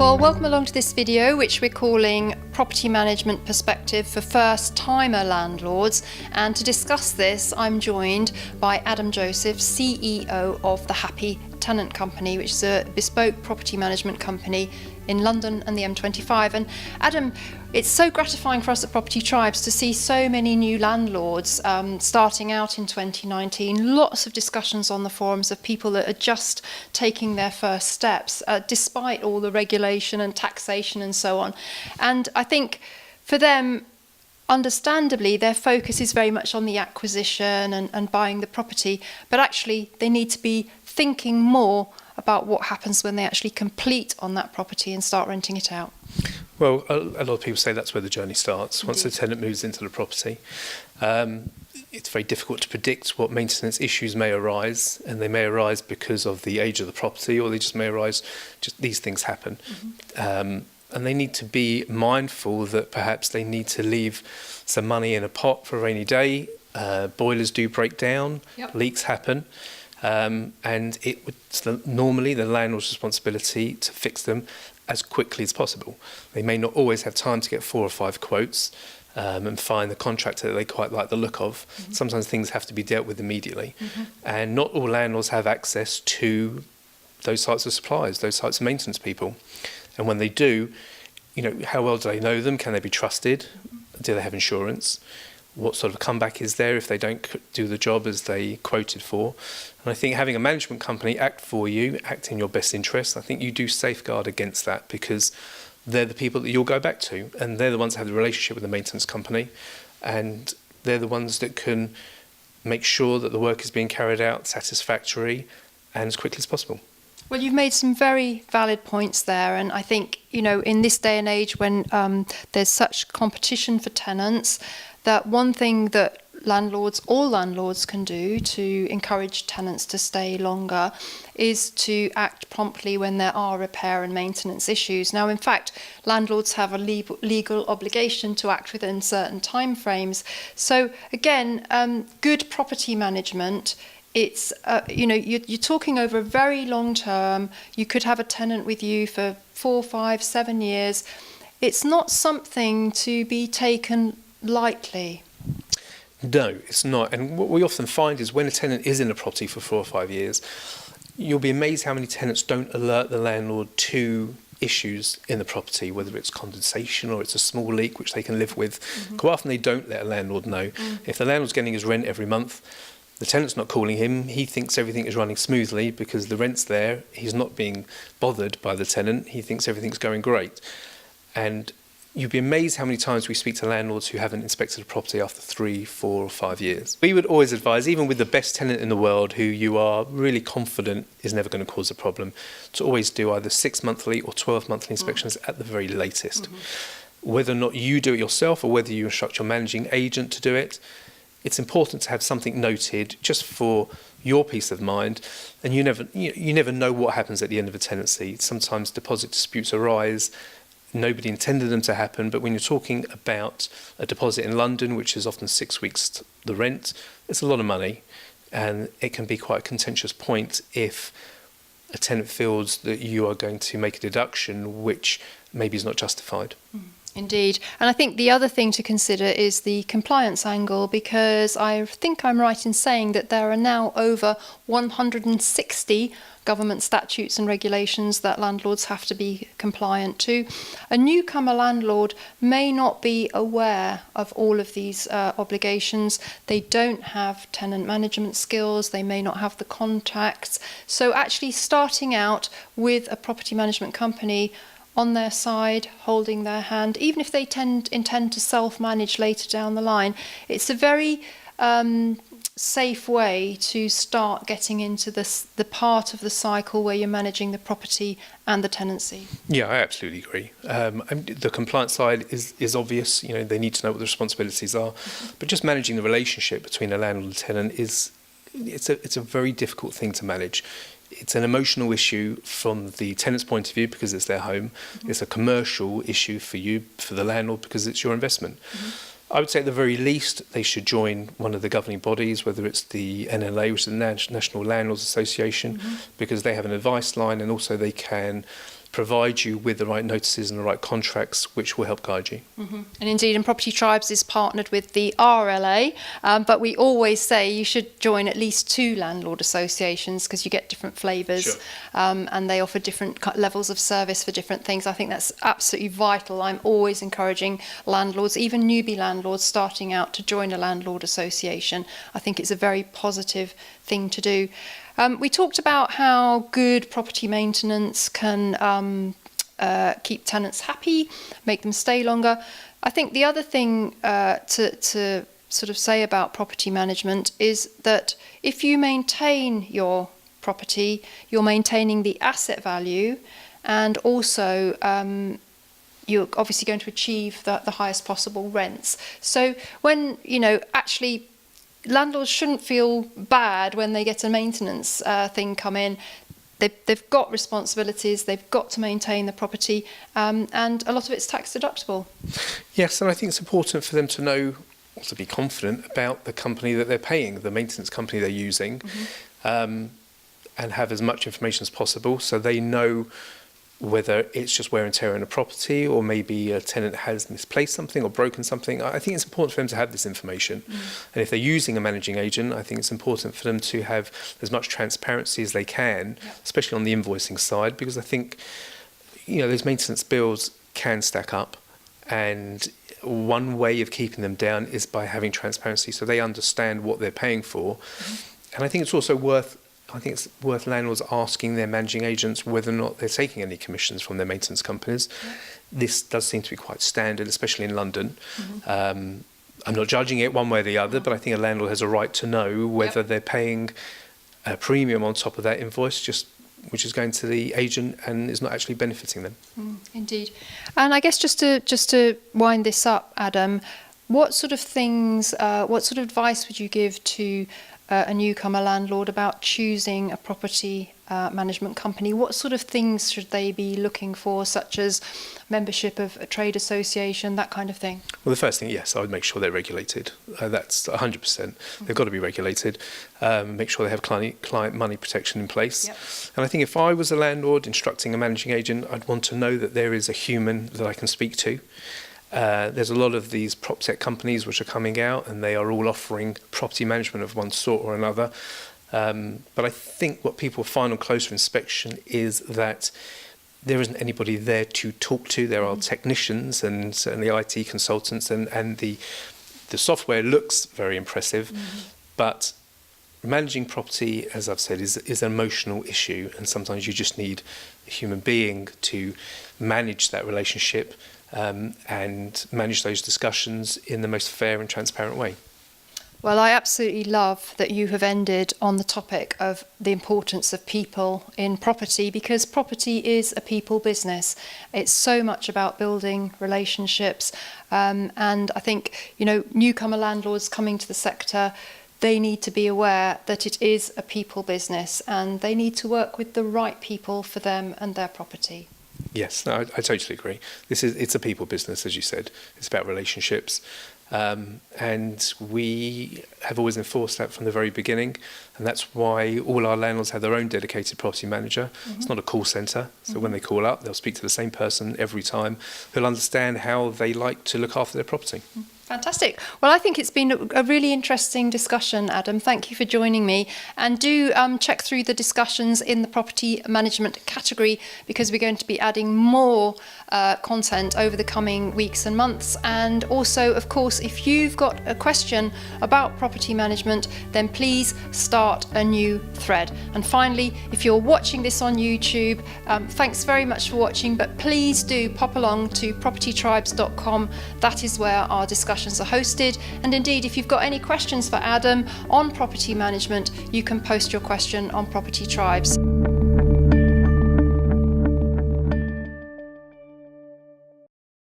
Well, welcome along to this video, which we're calling Property Management Perspective for First-Timer Landlords. And to discuss this, I'm joined by Adam Joseph, CEO of the Happy Tenant Company, which is a bespoke property management company in London and the M25. And Adam, it's so gratifying for us at Property Tribes to see so many new landlords starting out in 2019. Lots of discussions on the forums of people that are just taking their first steps, despite all the regulation and taxation and so on. And I think for them, understandably, their focus is very much on the acquisition and buying the property, but actually they need to be thinking more about what happens when they actually complete on that property and start renting it out. Well, a lot of people say that's where the journey starts. Once the tenant moves into the property, it's very difficult to predict what maintenance issues may arise, and they may arise because of the age of the property, or they just may arise, just these things happen. And they need to be mindful that perhaps they need to leave some money in a pot for a rainy day. Boilers do break down, leaks happen. And it's normally the landlord's responsibility to fix them as quickly as possible. They may not always have time to get 4 or 5 quotes and find the contractor that they quite like the look of. Sometimes things have to be dealt with immediately. And not all landlords have access to those types of suppliers, those types of maintenance people. And when they do, you know, how well do they know them? Can they be trusted? Do they have insurance? What sort of comeback is there if they don't do the job as they quoted for? And I think having a management company act for you, act in your best interest, I think you do safeguard against that, because they're the people that you'll go back to, and they're the ones that have the relationship with the maintenance company, and they're the ones that can make sure that the work is being carried out satisfactory and as quickly as possible. Well, you've made some very valid points there, and I think, you know, in this day and age when there's such competition for tenants, that one thing that all landlords can do to encourage tenants to stay longer is to act promptly when there are repair and maintenance issues. Now, in fact, landlords have a legal obligation to act within certain timeframes. So again, good property management, it's, you know, you're talking over a very long term. You could have a tenant with you for 4, 5, 7 years. It's not something to be taken lightly. No, it's not. And what we often find is when a tenant is in a property for 4 or 5 years, you'll be amazed how many tenants don't alert the landlord to issues in the property, whether it's condensation or it's a small leak which they can live with. Quite often they don't let a landlord know. If the landlord's getting his rent every month, the tenant's not calling him, he thinks everything is running smoothly because the rent's there, he's not being bothered by the tenant, he thinks everything's going great. And you'd be amazed how many times we speak to landlords who haven't inspected a property after 3, 4 or 5 years. We would always advise, even with the best tenant in the world who you are really confident is never going to cause a problem, to always do either 6 monthly or 12 monthly inspections at the very latest. Whether or not you do it yourself or whether you instruct your managing agent to do it, it's important to have something noted just for your peace of mind. And you never know what happens at the end of a tenancy. Sometimes deposit disputes arise. Nobody intended them to happen, but when you're talking about a deposit in London, which is often 6 weeks the rent, it's a lot of money, and it can be quite a contentious point if a tenant feels that you are going to make a deduction which maybe is not justified. Indeed. And I think the other thing to consider is the compliance angle, because I think I'm right in saying that there are now over 160 government statutes and regulations that landlords have to be compliant to. A newcomer landlord may not be aware of all of these obligations. They don't have tenant management skills. They may not have the contacts. So actually starting out with a property management company on their side, holding their hand, even if they intend to self-manage later down the line, it's a very safe way to start getting into the part of the cycle where you're managing the property and the tenancy. Yeah, I absolutely agree. The compliance side is obvious. You know, they need to know what the responsibilities are, but just managing the relationship between a landlord and tenant it's a very difficult thing to manage. It's an emotional issue from the tenant's point of view because it's their home. It's a commercial issue for you, for the landlord, because it's your investment. I would say at the very least they should join one of the governing bodies, whether it's the NLA, which is the National Landlords Association, because they have an advice line, and also they can provide you with the right notices and the right contracts which will help guide you. And indeed, and Property Tribes is partnered with the RLA, but we always say you should join at least 2 landlord associations because you get different flavours. Sure. And they offer different levels of service for different things. I think that's absolutely vital. I'm always encouraging landlords, even newbie landlords starting out, to join a landlord association. I think it's a very positive thing to do. We talked about how good property maintenance can keep tenants happy, make them stay longer. I think the other thing to sort of say about property management is that if you maintain your property, you're maintaining the asset value, and also you're obviously going to achieve the highest possible rents. So when, actually landlords shouldn't feel bad when they get a maintenance thing come in. They've got responsibilities, they've got to maintain the property, and a lot of it's tax deductible. Yes, and I think it's important for them to know, or to be confident about the company that they're paying, the maintenance company they're using, and have as much information as possible so they know whether it's just wear and tear on a property, or maybe a tenant has misplaced something or broken something. I think it's important for them to have this information. And if they're using a managing agent, I think it's important for them to have as much transparency as they can, especially on the invoicing side, because I think, those maintenance bills can stack up. And one way of keeping them down is by having transparency so they understand what they're paying for. And I think it's also worth landlords asking their managing agents whether or not they're taking any commissions from their maintenance companies. This does seem to be quite standard, especially in London. I'm not judging it one way or the other, but I think a landlord has a right to know whether they're paying a premium on top of that invoice, which is going to the agent and is not actually benefiting them. Indeed. And I guess just to wind this up, Adam, what sort of advice would you give to a newcomer landlord about choosing a property management company? What sort of things should they be looking for, such as membership of a trade association, that kind of thing? Well, the first thing, yes, I would make sure they're regulated. That's 100%. They've got to be regulated. Make sure they have client money protection in place. And I think if I was a landlord instructing a managing agent, I'd want to know that there is a human that I can speak to. There's a lot of these prop tech companies which are coming out, and they are all offering property management of one sort or another. But I think what people find on closer inspection is that there isn't anybody there to talk to. There are technicians and certainly IT consultants, and the software looks very impressive, but managing property, as I've said, is an emotional issue, and sometimes you just need a human being to manage that relationship and manage those discussions in the most fair and transparent way. Well, I absolutely love that you have ended on the topic of the importance of people in property, because property is a people business. It's so much about building relationships, and I think, newcomer landlords coming to the sector, they need to be aware that it is a people business, and they need to work with the right people for them and their property. Yes, no, I totally agree. It's a people business, as you said. It's about relationships. And we have always enforced that from the very beginning, and that's why all our landlords have their own dedicated property manager. It's not a call centre, so when they call up, they'll speak to the same person every time who'll understand how they like to look after their property. Fantastic. Well, I think it's been a really interesting discussion, Adam. Thank you for joining me. And do check through the discussions in the property management category, because we're going to be adding more content over the coming weeks and months. And also, of course, if you've got a question about property management, then please start a new thread. And finally, if you're watching this on YouTube, thanks very much for watching, but please do pop along to propertytribes.com. That is where our discussions are hosted. And indeed, if you've got any questions for Adam on property management, you can post your question on Property Tribes.